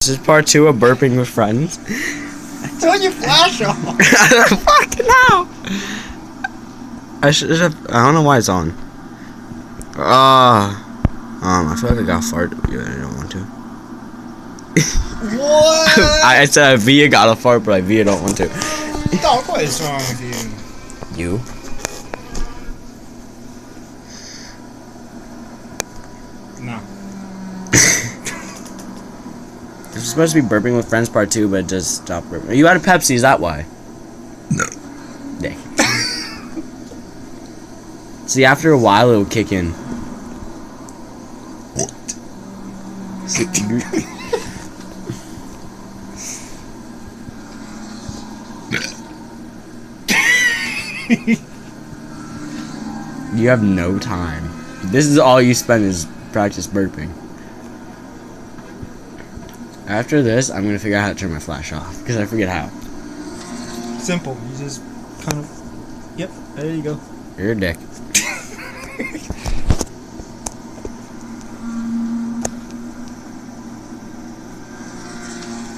This is part 2 of burping with friends. Turn your flash off. I don't fucking know. I should have. I don't know why it's on. I feel like I got farted. I don't want to. What? I said Via got a fart, but Via don't want to. Dog, what is wrong with you? You? No. This is supposed to be burping with friends part 2, but it just stopped burping. Are you out of Pepsi? Is that why? No. Yeah. See, after a while, it will kick in. What? See, you have no time. This is all you spend is practice burping. After this, I'm gonna figure out how to turn my flash off because I forget how. Simple. You just kind of. Yep. There you go. You're a dick.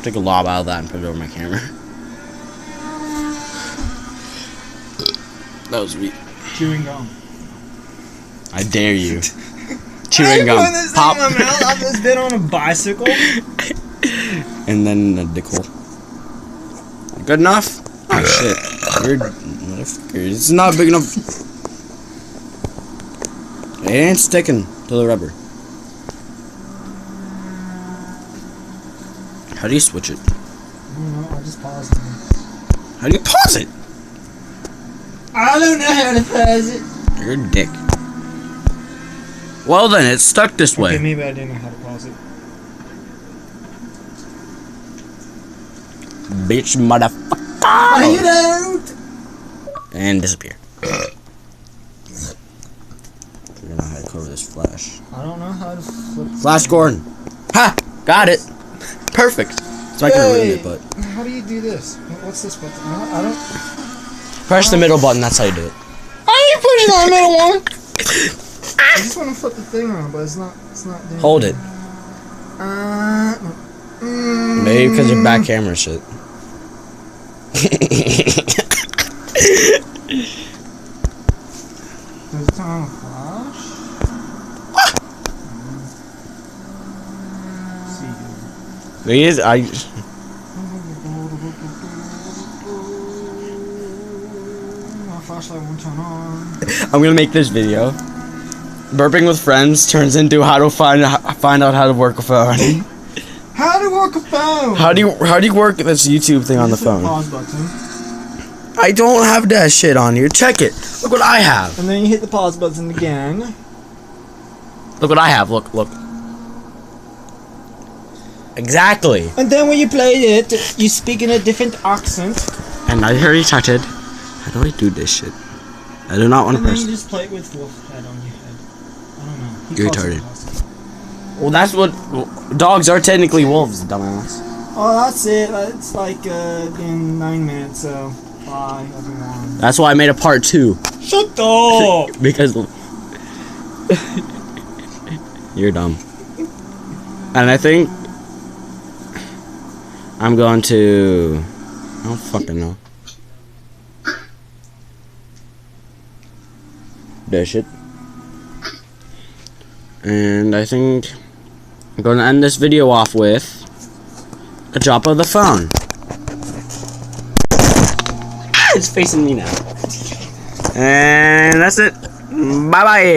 Take a lob out of that and put it over my camera. That was weak. Chewing gum. I dare you. Chewing gum. Pop. I've just been on a bicycle. And then a dickle. Good enough? Oh shit. You're motherfucker. It's not big enough. It ain't sticking to the rubber. How do you switch it? I don't know. I just paused it. How do you pause it? I don't know how to pause it. You're a dick. Well then, it's stuck this way. Okay, maybe I didn't know how to pause it. Bitch, motherfucker. Oh, you don't. And disappear. Figure out how to cover this flash. I don't know how to flip. Flash Gordon. Ha! Got it. Perfect. So I can ruin it, but How do you do this? What's this button? I don't. press the middle button. That's how you do it. I ain't pushing on the middle one. I just want to flip the thing around, but it's not. It's not doing. Hold it. Maybe because your back camera shit. Does it turn on a flash? See. These I. My flashlight won't turn on. I'm gonna make this video. Burping with friends turns into how to find out how to work a phone. How to work a phone? How do you work this YouTube thing on the Just hit phone? Pause button. I don't have that shit on here. Check it. Look what I have. And then you hit the pause button again. Look what I have. Look. Exactly. And then when you play it, you speak in a different accent. And I already started. How do I do this shit? I do not want to And then press. you just play it with wolf head on your head. I don't know. He You're calls it retarded. pause. Well, that's what dogs are technically wolves, dumbass. Oh, that's it. It's like in 9 minutes, so bye, everyone. That's why I made a part 2 Shut up! because you're dumb. And I think I'm going to. I don't fucking know. This shit. And I think I'm going to end this video off with a drop of the phone. It's facing me now. And that's it. Bye bye.